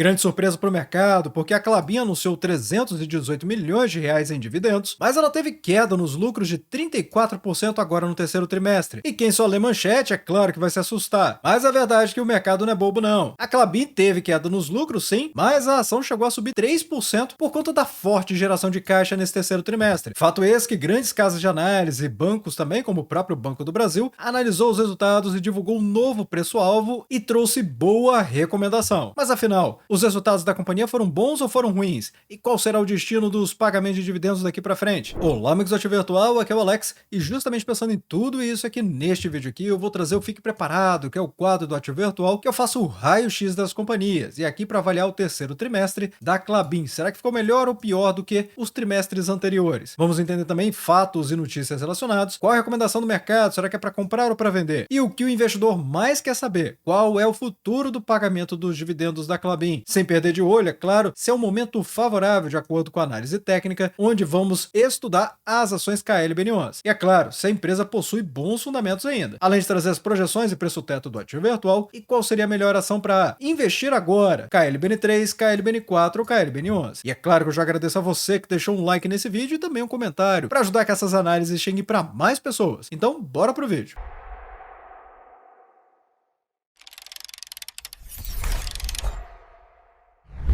Grande surpresa para o mercado, porque a Klabin anunciou 318 milhões de reais em dividendos, mas ela teve queda nos lucros de 34% agora no terceiro trimestre. E quem só lê manchete, é claro que vai se assustar. Mas a verdade é que o mercado não é bobo não. A Klabin teve queda nos lucros sim, mas a ação chegou a subir 3% por conta da forte geração de caixa nesse terceiro trimestre. Fato esse que grandes casas de análise e bancos também, como o próprio Banco do Brasil, analisou os resultados e divulgou um novo preço-alvo e trouxe boa recomendação. Mas afinal, os resultados da companhia foram bons ou foram ruins? E qual será o destino dos pagamentos de dividendos daqui para frente? Olá, amigos do Ativo Virtual, aqui é o Alex, e justamente pensando em tudo isso aqui neste vídeo aqui, eu vou trazer o Fique Preparado, que é o quadro do Ativo Virtual, que eu faço o raio-x das companhias, e aqui para avaliar o terceiro trimestre da Klabin. Será que ficou melhor ou pior do que os trimestres anteriores? Vamos entender também fatos e notícias relacionados, qual a recomendação do mercado, será que é para comprar ou para vender? E o que o investidor mais quer saber, qual é o futuro do pagamento dos dividendos da Klabin? Sem perder de olho, é claro, se é um momento favorável de acordo com a análise técnica, onde vamos estudar as ações KLBN11. E é claro, se a empresa possui bons fundamentos ainda. Além de trazer as projeções e preço-teto do ativo virtual e qual seria a melhor ação para investir agora, KLBN3, KLBN4 ou KLBN11. E é claro que eu já agradeço a você que deixou um like nesse vídeo e também um comentário para ajudar que essas análises cheguem para mais pessoas. Então, bora pro vídeo.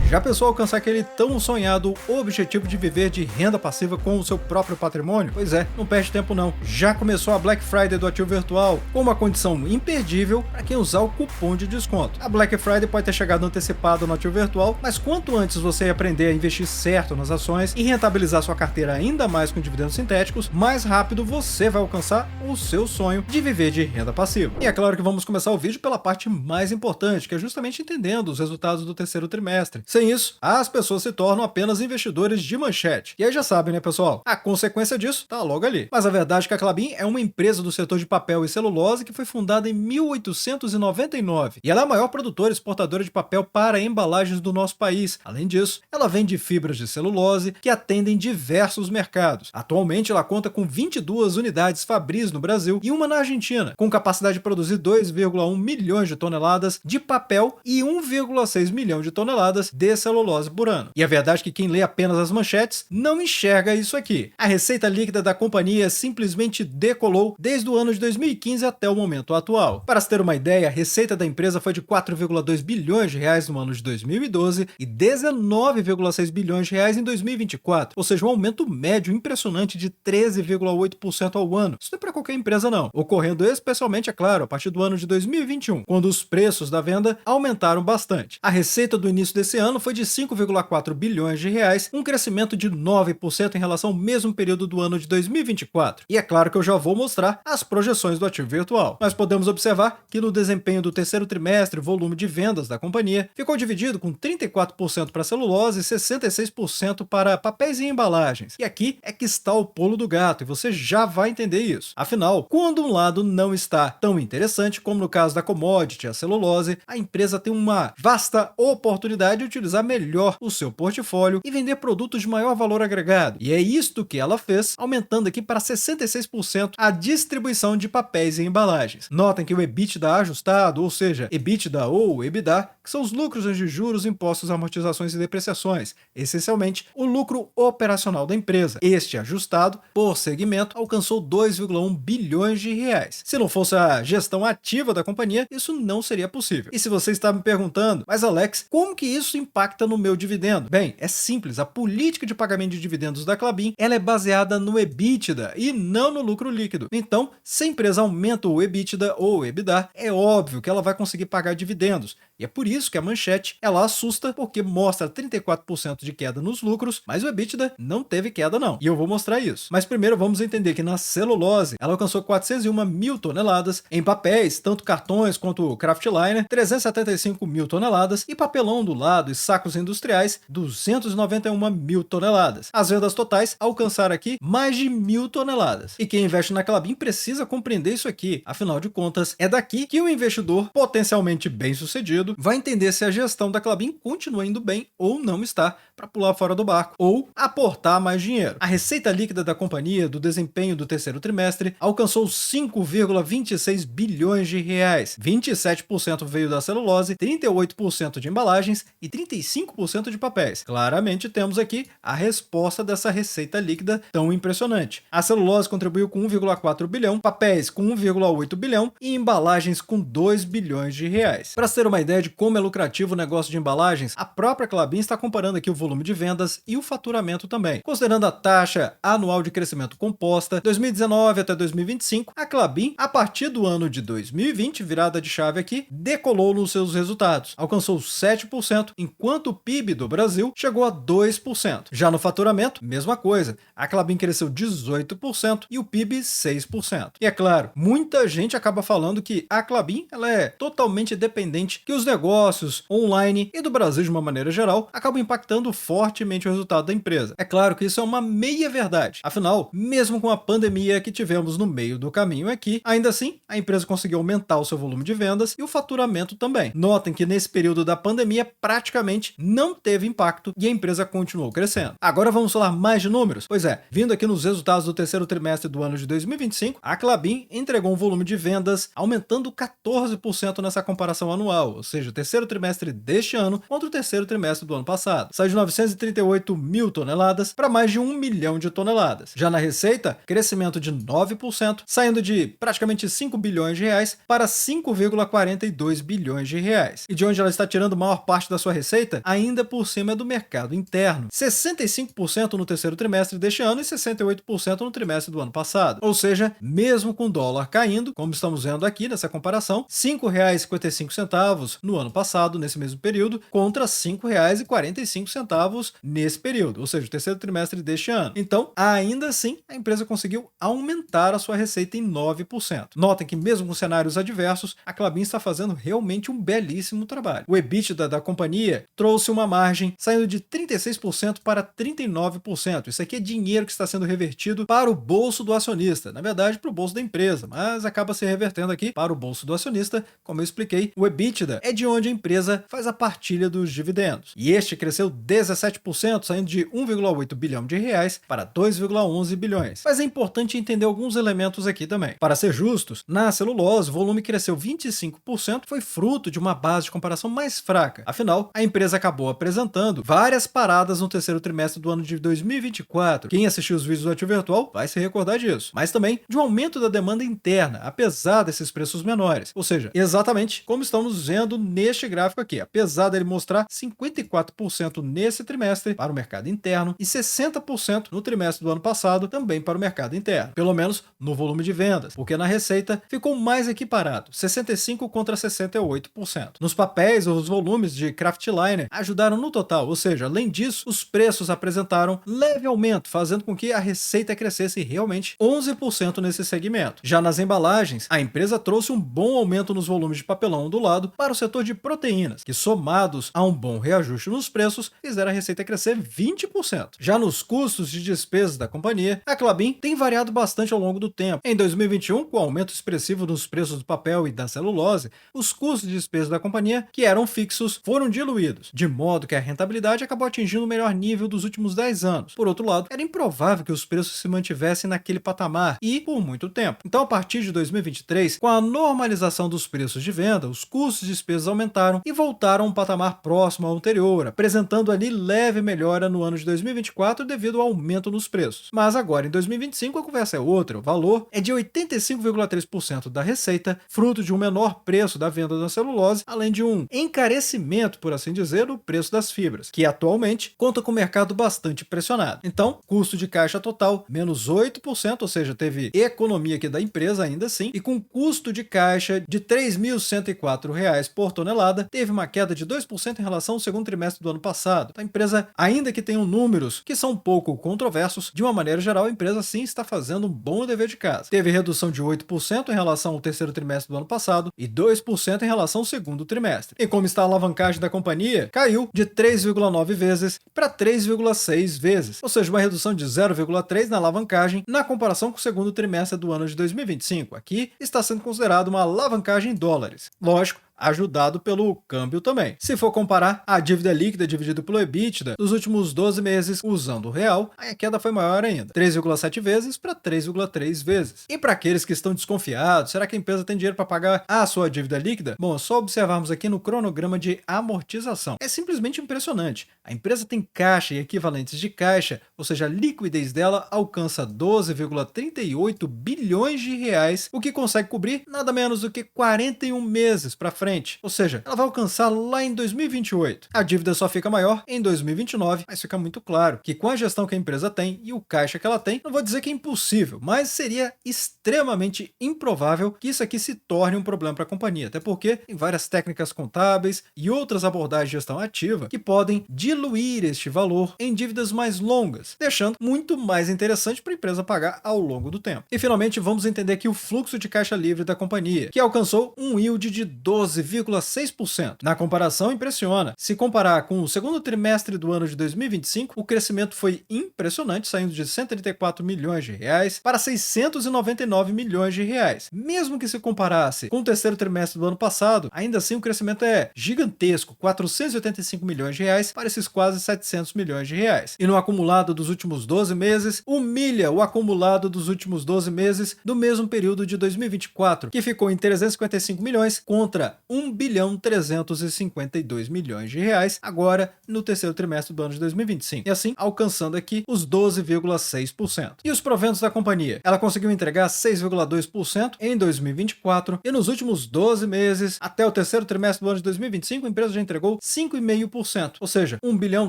Já pensou alcançar aquele tão sonhado objetivo de viver de renda passiva com o seu próprio patrimônio? Pois é, não perde tempo não. Já começou a Black Friday do Ativo Virtual, com uma condição imperdível para quem usar o cupom de desconto. A Black Friday pode ter chegado antecipada no Ativo Virtual, mas quanto antes você aprender a investir certo nas ações e rentabilizar sua carteira ainda mais com dividendos sintéticos, mais rápido você vai alcançar o seu sonho de viver de renda passiva. E é claro que vamos começar o vídeo pela parte mais importante, que é justamente entendendo os resultados do terceiro trimestre. Sem isso, as pessoas se tornam apenas investidores de manchete. E aí já sabem, né, pessoal? A consequência disso tá logo ali. Mas a verdade é que a Klabin é uma empresa do setor de papel e celulose que foi fundada em 1899. E ela é a maior produtora e exportadora de papel para embalagens do nosso país. Além disso, ela vende fibras de celulose que atendem diversos mercados. Atualmente, ela conta com 22 unidades Fabris no Brasil e uma na Argentina, com capacidade de produzir 2,1 milhões de toneladas de papel e 1,6 milhão de toneladas de celulose por ano. E a verdade é que quem lê apenas as manchetes não enxerga isso aqui. A receita líquida da companhia simplesmente decolou desde o ano de 2015 até o momento atual. Para se ter uma ideia, a receita da empresa foi de 4,2 bilhões de reais no ano de 2012 e 19,6 bilhões de reais em 2024, ou seja, um aumento médio impressionante de 13,8% ao ano. Isso não é para qualquer empresa não, ocorrendo especialmente, é claro, a partir do ano de 2021, quando os preços da venda aumentaram bastante. A receita do início desse ano foi de 5,4 bilhões de reais, um crescimento de 9% em relação ao mesmo período do ano de 2024. E é claro que eu já vou mostrar as projeções do ativo virtual. Nós podemos observar que no desempenho do terceiro trimestre, o volume de vendas da companhia ficou dividido com 34% para celulose e 66% para papéis e embalagens. E aqui é que está o pulo do gato, e você já vai entender isso. Afinal, quando um lado não está tão interessante, como no caso da commodity, a celulose, a empresa tem uma vasta oportunidade de utilizar melhor o seu portfólio e vender produtos de maior valor agregado. E é isto que ela fez, aumentando aqui para 66% a distribuição de papéis e embalagens. Notem que o EBITDA ajustado, ou seja, EBITDA ou EBITDA, que são os lucros de juros, impostos, amortizações e depreciações, essencialmente o lucro operacional da empresa. Este ajustado, por segmento, alcançou 2,1 bilhões de reais. Se não fosse a gestão ativa da companhia, isso não seria possível. E se você está me perguntando, mas Alex, como que isso impacta no meu dividendo? Bem, é simples, a política de pagamento de dividendos da Klabin, ela é baseada no EBITDA e não no lucro líquido. Então, se a empresa aumenta o EBITDA ou EBITDA, é óbvio que ela vai conseguir pagar dividendos. E é por isso que a manchete, ela assusta, porque mostra 34% de queda nos lucros, mas o EBITDA não teve queda não. E eu vou mostrar isso. Mas primeiro vamos entender que na celulose, ela alcançou 401 mil toneladas, em papéis, tanto cartões quanto craftliner, 375 mil toneladas, e papelão do lado e sacos industriais, 291 mil toneladas. As vendas totais alcançaram aqui mais de 1.000 toneladas. E quem investe na Klabin precisa compreender isso aqui. Afinal de contas, é daqui que o investidor potencialmente bem-sucedido vai entender se a gestão da Klabin continua indo bem ou não está para pular fora do barco ou aportar mais dinheiro. A receita líquida da companhia do desempenho do terceiro trimestre alcançou 5,26 bilhões de reais. 27% veio da celulose, 38% de embalagens e 35% de papéis. Claramente temos aqui a resposta dessa receita líquida tão impressionante. A celulose contribuiu com 1,4 bilhão, papéis com 1,8 bilhão e embalagens com 2 bilhões de reais. Para ter uma ideia de como é lucrativo o negócio de embalagens, a própria Klabin está comparando aqui o volume de vendas e o faturamento também. Considerando a taxa anual de crescimento composta 2019 até 2025, a Klabin, a partir do ano de 2020, virada de chave aqui, decolou nos seus resultados. Alcançou 7%, enquanto o PIB do Brasil chegou a 2%. Já no faturamento, mesma coisa. A Klabin cresceu 18% e o PIB 6%. E é claro, muita gente acaba falando que a Klabin ela é totalmente dependente, que os negócios online e do Brasil de uma maneira geral acabam impactando fortemente o resultado da empresa. É claro que isso é uma meia verdade. Afinal, mesmo com a pandemia que tivemos no meio do caminho aqui, ainda assim, a empresa conseguiu aumentar o seu volume de vendas e o faturamento também. Notem que nesse período da pandemia praticamente não teve impacto e a empresa continuou crescendo. Agora vamos falar mais de números? Pois é, vindo aqui nos resultados do terceiro trimestre do ano de 2025, a Klabin entregou um volume de vendas aumentando 14% nessa comparação anual, ou seja, o terceiro trimestre deste ano contra o terceiro trimestre do ano passado. Saiu de 938 mil toneladas para mais de 1 milhão de toneladas. Já na receita, crescimento de 9%, saindo de praticamente 5 bilhões de reais para 5,42 bilhões de reais. E de onde ela está tirando maior parte da sua receita? Ainda por cima do mercado interno. 65% no terceiro trimestre deste ano e 68% no trimestre do ano passado. Ou seja, mesmo com o dólar caindo, como estamos vendo aqui nessa comparação, R$ 5,55 no ano passado, nesse mesmo período, contra R$ 5,45 nesse período, ou seja, o terceiro trimestre deste ano. Então, ainda assim, a empresa conseguiu aumentar a sua receita em 9%. Notem que mesmo com cenários adversos, a Klabin está fazendo realmente um belíssimo trabalho. O EBITDA da companhia trouxe uma margem saindo de 36% para 39%. Isso aqui é dinheiro que está sendo revertido para o bolso do acionista, na verdade para o bolso da empresa, mas acaba se revertendo aqui para o bolso do acionista. Como eu expliquei, o EBITDA é de onde a empresa faz a partilha dos dividendos. E este cresceu 17%, saindo de 1,8 bilhão de reais para 2,11 bilhões. Mas é importante entender alguns elementos aqui também. Para ser justos, na celulose, o volume cresceu 25%, foi fruto de uma base de comparação mais fraca. Afinal, a empresa acabou apresentando várias paradas no terceiro trimestre do ano de 2024. Quem assistiu os vídeos do Ativo Virtual vai se recordar disso. Mas também de um aumento da demanda interna, apesar desses preços menores. Ou seja, exatamente como estamos vendo neste gráfico aqui. Apesar dele mostrar 54% nesse trimestre para o mercado interno e 60% no trimestre do ano passado também para o mercado interno. Pelo menos no volume de vendas, porque na receita ficou mais equiparado, 65% contra 68%. Nos papéis, os volumes de kraftliner ajudaram no total, ou seja, além disso, os preços apresentaram leve aumento, fazendo com que a receita crescesse realmente 11% nesse segmento. Já nas embalagens, a empresa trouxe um bom aumento nos volumes de papelão ondulado para o setor de proteínas, que somados a um bom reajuste nos preços, fizeram a receita crescer 20%. Já nos custos de despesas da companhia, a Klabin tem variado bastante ao longo do tempo. Em 2021, com o aumento expressivo nos preços do papel e da celulose, os custos de despesa da companhia, que eram fixos, foram diluídos, de modo que a rentabilidade acabou atingindo o melhor nível dos últimos 10 anos. Por outro lado, era improvável que os preços se mantivessem naquele patamar e por muito tempo. Então, a partir de 2023, com a normalização dos preços de venda, os custos de despesas aumentaram e voltaram a um patamar próximo ao anterior, apresentando ali leve melhora no ano de 2024 devido ao aumento nos preços. Mas agora, em 2025, a conversa é outra. O valor é de 85,3% da receita, fruto de um menor preço da venda da celulose, além de um encarecimento, por assim dizer, do preço das fibras, que atualmente conta com o mercado bastante pressionado. Então, custo de caixa total, menos 8%, ou seja, teve economia aqui da empresa ainda assim, e com custo de caixa de R$ 3.104 por tonelada, teve uma queda de 2% em relação ao segundo trimestre do ano passado. A empresa, ainda que tenham números que são um pouco controversos, de uma maneira geral, a empresa sim está fazendo um bom dever de casa. Teve redução de 8% em relação ao terceiro trimestre do ano passado e 2% em relação ao segundo trimestre. E como está a alavancagem da companhia, caiu de 3,9 vezes para 3,6 vezes, ou seja, uma redução de 0,3 na alavancagem na comparação com o segundo trimestre do ano de 2025. Aqui está sendo considerado uma alavancagem em dólares. Lógico, ajudado pelo câmbio também. Se for comparar a dívida líquida dividida pelo EBITDA dos últimos 12 meses usando o real, aí a queda foi maior ainda, 3,7 vezes para 3,3 vezes. E para aqueles que estão desconfiados, será que a empresa tem dinheiro para pagar a sua dívida líquida? Bom, é só observarmos aqui no cronograma de amortização. É simplesmente impressionante. A empresa tem caixa e equivalentes de caixa, ou seja, a liquidez dela alcança 12,38 bilhões de reais, o que consegue cobrir nada menos do que 41 meses para frente. Ou seja, ela vai alcançar lá em 2028. A dívida só fica maior em 2029, mas fica muito claro que com a gestão que a empresa tem e o caixa que ela tem, não vou dizer que é impossível, mas seria extremamente improvável que isso aqui se torne um problema para a companhia, até porque tem várias técnicas contábeis e outras abordagens de gestão ativa que podem diluir este valor em dívidas mais longas, deixando muito mais interessante para a empresa pagar ao longo do tempo. E finalmente vamos entender aqui o fluxo de caixa livre da companhia, que alcançou um yield de 12,6%. Na comparação, impressiona. Se comparar com o segundo trimestre do ano de 2025, o crescimento foi impressionante, saindo de 134 milhões de reais para 699 milhões de reais. Mesmo que se comparasse com o terceiro trimestre do ano passado, ainda assim o crescimento é gigantesco, 485 milhões de reais para esses quase 700 milhões de reais. E no acumulado dos últimos 12 meses, humilha o acumulado dos últimos 12 meses do mesmo período de 2024, que ficou em 355 milhões contra 1 bilhão 352 milhões de reais agora no terceiro trimestre do ano de 2025. E assim, alcançando aqui os 12,6%. E os proventos da companhia? Ela conseguiu entregar 6,2% em 2024 e nos últimos 12 meses, até o terceiro trimestre do ano de 2025, a empresa já entregou 5,5%, ou seja, 1 bilhão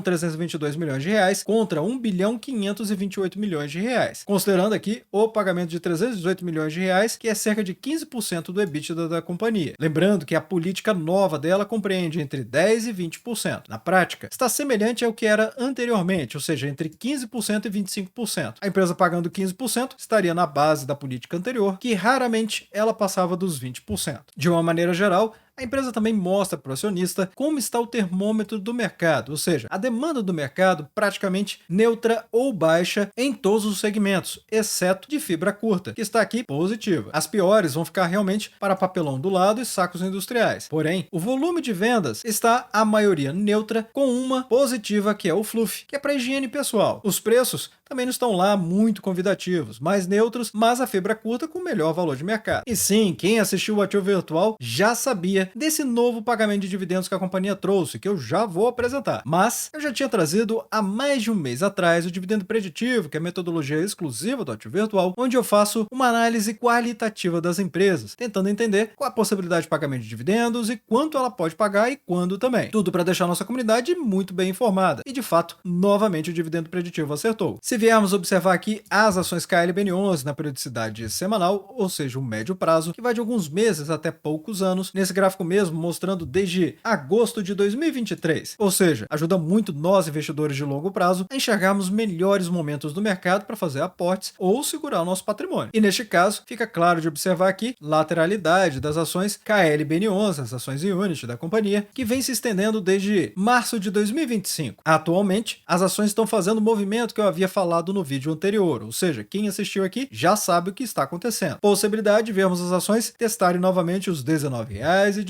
322 milhões de reais contra 1 bilhão 528 milhões de reais. Considerando aqui o pagamento de 318 milhões de reais, que é cerca de 15% do EBITDA da companhia. Lembrando que a política nova dela compreende entre 10% e 20%. Na prática, está semelhante ao que era anteriormente, ou seja, entre 15% e 25%. A empresa pagando 15% estaria na base da política anterior, que raramente ela passava dos 20%. De uma maneira geral, a empresa também mostra para o acionista como está o termômetro do mercado, ou seja, a demanda do mercado praticamente neutra ou baixa em todos os segmentos, exceto de fibra curta, que está aqui positiva. As piores vão ficar realmente para papelão do lado e sacos industriais. Porém, o volume de vendas está a maioria neutra, com uma positiva que é o fluff, que é para higiene pessoal. Os preços também não estão lá muito convidativos, mais neutros, mas a fibra curta com melhor valor de mercado. E sim, quem assistiu o Ativo Virtual já sabia desse novo pagamento de dividendos que a companhia trouxe, que eu já vou apresentar. Mas eu já tinha trazido há mais de um mês atrás o dividendo preditivo, que é a metodologia exclusiva do Ativo Virtual, onde eu faço uma análise qualitativa das empresas, tentando entender qual a possibilidade de pagamento de dividendos e quanto ela pode pagar e quando também. Tudo para deixar a nossa comunidade muito bem informada. E de fato, novamente o dividendo preditivo acertou. Se viermos observar aqui as ações KLBN11 na periodicidade semanal, ou seja, o médio prazo, que vai de alguns meses até poucos anos, nesse gráfico mesmo mostrando desde agosto de 2023. Ou seja, ajuda muito nós investidores de longo prazo a enxergarmos melhores momentos do mercado para fazer aportes ou segurar o nosso patrimônio. E neste caso, fica claro de observar aqui lateralidade das ações KLBN11, as ações Unity da companhia, que vem se estendendo desde março de 2025. Atualmente, as ações estão fazendo o movimento que eu havia falado no vídeo anterior, ou seja, quem assistiu aqui já sabe o que está acontecendo. Possibilidade de vermos as ações testarem novamente os R$19,18.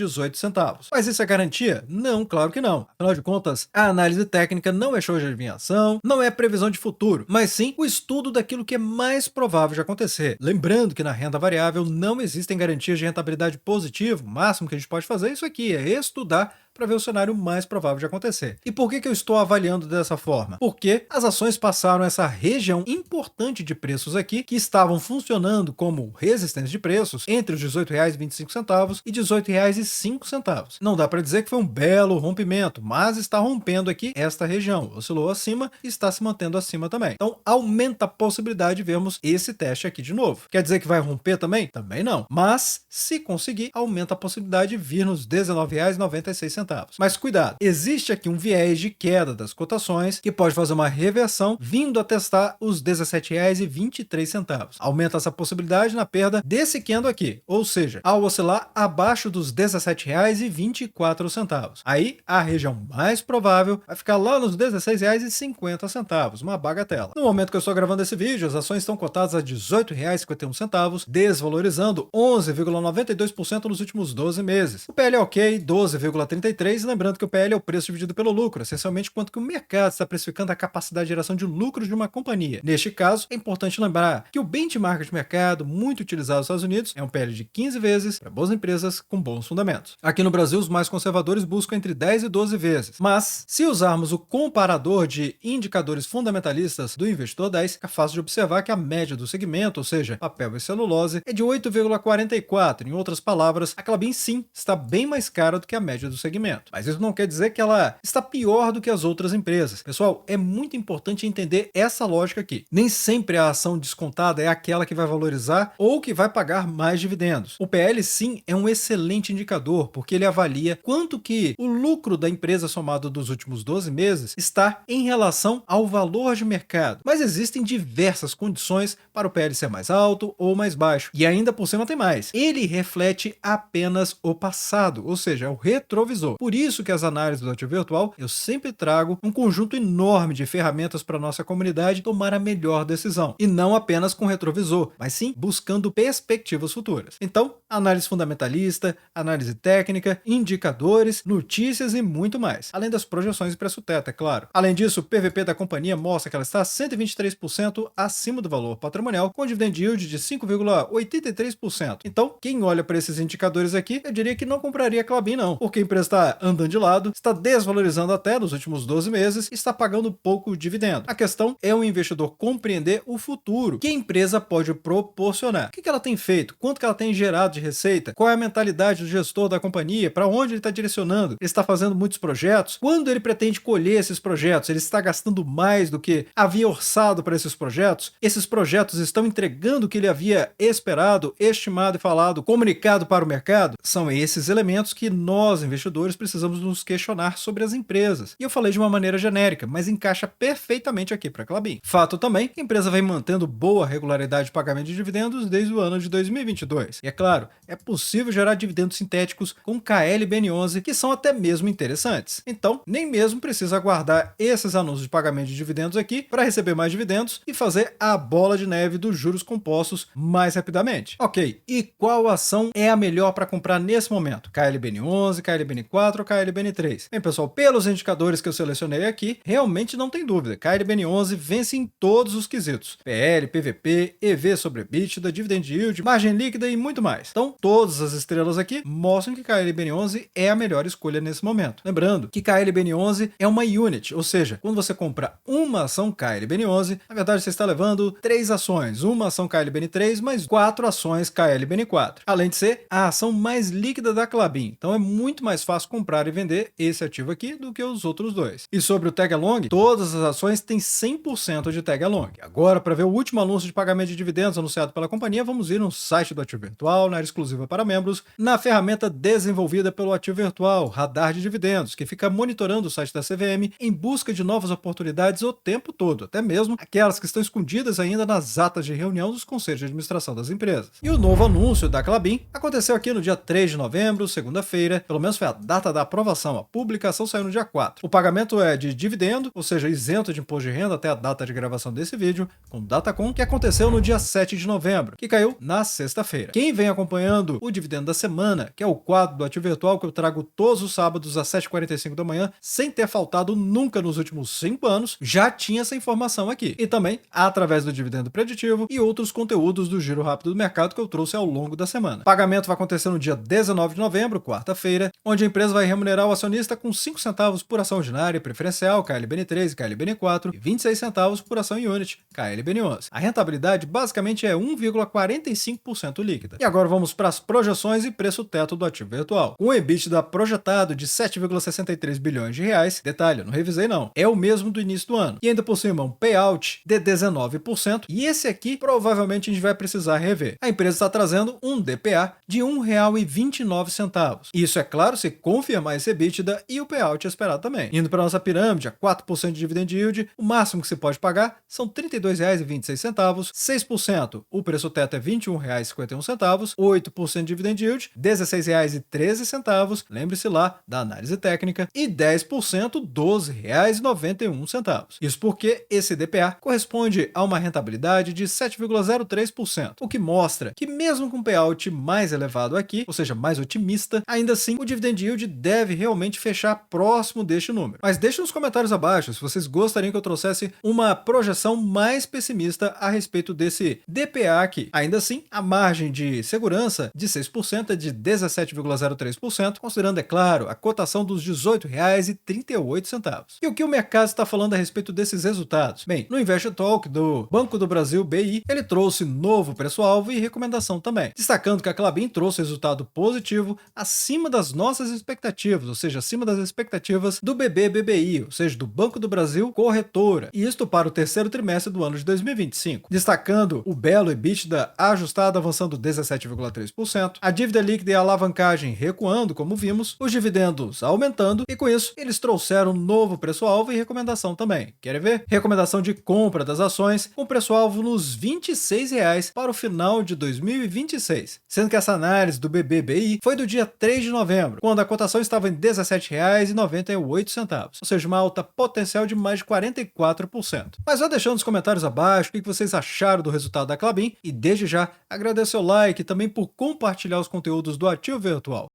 Mas isso é garantia? Não, claro que não. Afinal de contas, a análise técnica não é show de adivinhação, não é previsão de futuro, mas sim o estudo daquilo que é mais provável de acontecer. Lembrando que na renda variável não existem garantias de rentabilidade positiva, o máximo que a gente pode fazer é isso aqui, é estudar para ver o cenário mais provável de acontecer. E por que eu estou avaliando dessa forma? Porque as ações passaram essa região importante de preços aqui, que estavam funcionando como resistência de preços entre os R$18,25 e R$18,05. Não dá para dizer que foi um belo rompimento, mas está rompendo aqui esta região. Oscilou acima e está se mantendo acima também. Então aumenta a possibilidade de vermos esse teste aqui de novo. Quer dizer que vai romper também? Também não. Mas se conseguir, aumenta a possibilidade de vir nos R$19,96. centavos. Mas cuidado, existe aqui um viés de queda das cotações que pode fazer uma reversão vindo a testar os R$ 17,23. Aumenta essa possibilidade na perda desse candle aqui, ou seja, ao oscilar abaixo dos R$ 17,24. Aí a região mais provável vai ficar lá nos R$ 16,50, uma bagatela. No momento que eu estou gravando esse vídeo, as ações estão cotadas a R$ 18,51, desvalorizando 11,92% nos últimos 12 meses. O PL é ok, 12,33, lembrando que o PL é o preço dividido pelo lucro, essencialmente quanto que o mercado está precificando a capacidade de geração de lucros de uma companhia. Neste caso, é importante lembrar que o benchmark de mercado, muito utilizado nos Estados Unidos, é um PL de 15 vezes para boas empresas com bons fundamentos. Aqui no Brasil, os mais conservadores buscam entre 10 e 12 vezes. Mas, se usarmos o comparador de indicadores fundamentalistas do Investidor 10, é fácil de observar que a média do segmento, ou seja, papel e celulose, é de 8,44. Em outras palavras, a Klabin sim está bem mais cara do que a média do segmento. Mas isso não quer dizer que ela está pior do que as outras empresas. Pessoal, é muito importante entender essa lógica aqui. Nem sempre a ação descontada é aquela que vai valorizar ou que vai pagar mais dividendos. O PL sim é um excelente indicador, porque ele avalia quanto que o lucro da empresa somado dos últimos 12 meses está em relação ao valor de mercado. Mas existem diversas condições para o PL ser mais alto ou mais baixo. E ainda por cima tem mais. Ele reflete apenas o passado, ou seja, é o retrovisor. Por isso que as análises do ativo virtual, eu sempre trago um conjunto enorme de ferramentas para nossa comunidade tomar a melhor decisão. E não apenas com retrovisor, mas sim buscando perspectivas futuras. Então, análise fundamentalista, análise técnica, indicadores, notícias e muito mais. Além das projeções e preço-teto, é claro. Além disso, o PVP da companhia mostra que ela está 123% acima do valor patrimonial, com dividend yield de 5,83%. Então, quem olha para esses indicadores aqui, eu diria que não compraria a Klabin não, porque a empresa está andando de lado, está desvalorizando até nos últimos 12 meses e está pagando pouco dividendo. A questão é o investidor compreender o futuro que a empresa pode proporcionar. O que ela tem feito? Quanto que ela tem gerado de receita? Qual é a mentalidade do gestor da companhia? Para onde ele está direcionando? Ele está fazendo muitos projetos? Quando ele pretende colher esses projetos? Ele está gastando mais do que havia orçado para esses projetos? Esses projetos estão entregando o que ele havia esperado, estimado e falado, comunicado para o mercado? São esses elementos que nós, investidores, precisamos nos questionar sobre as empresas. E eu falei de uma maneira genérica, mas encaixa perfeitamente aqui para a Klabin. Fato também que a empresa vem mantendo boa regularidade de pagamento de dividendos desde o ano de 2022. E é claro, é possível gerar dividendos sintéticos com KLBN11 que são até mesmo interessantes. Então, nem mesmo precisa aguardar esses anúncios de pagamento de dividendos aqui para receber mais dividendos e fazer a bola de neve dos juros compostos mais rapidamente. Ok, e qual ação é a melhor para comprar nesse momento? KLBN11, KLBN4 ou KLBN3? Bem, pessoal, pelos indicadores que eu selecionei aqui, realmente não tem dúvida. KLBN11 vence em todos os quesitos. PL, PVP, EV sobre EBITDA, dividend yield, margem líquida e muito mais. Então, todas as estrelas aqui mostram que KLBN11 é a melhor escolha nesse momento. Lembrando que KLBN11 é uma unit, ou seja, quando você compra uma ação KLBN11, na verdade você está levando 3 ações, uma ação KLBN3 mais 4 ações KLBN4. Além de ser a ação mais líquida da Klabin. Então é muito mais fácil comprar e vender esse ativo aqui do que os outros dois. E sobre o tag along, todas as ações têm 100% de tag along. Agora, para ver o último anúncio de pagamento de dividendos anunciado pela companhia, vamos ir no site do Ativo Virtual, na área exclusiva para membros, na ferramenta desenvolvida pelo Ativo Virtual, Radar de Dividendos, que fica monitorando o site da CVM em busca de novas oportunidades o tempo todo, até mesmo aquelas que estão escondidas ainda nas atas de reunião dos conselhos de administração das empresas. E o novo anúncio da Klabin aconteceu aqui no dia 3 de novembro, segunda-feira, pelo menos foi a data da aprovação, a publicação saiu no dia 4. O pagamento é de dividendo, ou seja, isento de imposto de renda até a data de gravação desse vídeo, com Datacom, que aconteceu no dia 7 de novembro, que caiu na sexta-feira. Quem vem acompanhando o dividendo da semana, que é o quadro do Ativo Virtual que eu trago todos os sábados às 7h45 da manhã, sem ter faltado nunca nos últimos 5 anos, já tinha essa informação aqui. E também através do dividendo preditivo e outros conteúdos do Giro Rápido do Mercado que eu trouxe ao longo da semana. O pagamento vai acontecer no dia 19 de novembro, quarta-feira, onde a empresa vai remunerar o acionista com 5 centavos por ação ordinária e preferencial, KLBN3 e KLBN4, e 26 centavos por ação unit, KLBN11. A rentabilidade basicamente é 1,45% líquida. E agora vamos para as projeções e preço-teto do ativo virtual. Com o EBITDA projetado de 7,63 bilhões de reais, detalhe, eu não revisei não, é o mesmo do início do ano. E ainda por cima um payout de 19%, e esse aqui provavelmente a gente vai precisar rever. A empresa está trazendo um DPA de R$ 1,29. Isso é claro se confirmar esse EBITDA e o payout esperado também. Indo para nossa pirâmide, a 4% de dividend yield, o máximo que se pode pagar são R$ 32,26, 6%, o preço teto é R$ 21,51, 8% de dividend yield, R$ 16,13, lembre-se lá da análise técnica, e 10%, R$ 12,91. Isso porque esse DPA corresponde a uma rentabilidade de 7,03%, o que mostra que mesmo com um payout mais elevado aqui, ou seja, mais otimista, ainda assim o dividend yield deve realmente fechar próximo deste número. Mas deixe nos comentários abaixo se vocês gostariam que eu trouxesse uma projeção mais pessimista a respeito desse DPA aqui. Ainda assim, a margem de segurança de 6% é de 17,03%, considerando, é claro, a cotação dos R$ 18,38. E o que o mercado está falando a respeito desses resultados? Bem, no Investor Talk do Banco do Brasil BI, ele trouxe novo preço-alvo e recomendação também, destacando que a Klabin trouxe resultado positivo acima das nossas expectativas, ou seja, acima das expectativas do BB/BBI, ou seja, do Banco do Brasil Corretora, e isto para o terceiro trimestre do ano de 2025, destacando o belo EBITDA ajustado avançando 17,3%, a dívida líquida e a alavancagem recuando, como vimos, os dividendos aumentando, e com isso eles trouxeram novo preço-alvo e recomendação também. Querem ver? Recomendação de compra das ações com preço-alvo nos R$ 26 para o final de 2026, sendo que essa análise do BBBI foi do dia 3 de novembro, quando a cotação estava em R$ 17,98, ou seja, uma alta potencial de mais de 44%. Mas vá deixando nos comentários abaixo o que vocês acharam do resultado da Klabin, e desde já agradeço o like e também por compartilhar os conteúdos do Ativo Virtual.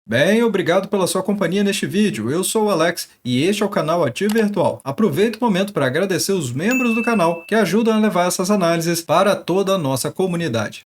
Bem, obrigado pela sua companhia neste vídeo. Eu sou o Alex e este é o canal Ativo Virtual. Aproveito o momento para agradecer os membros do canal que ajudam a levar essas análises para toda a nossa comunidade.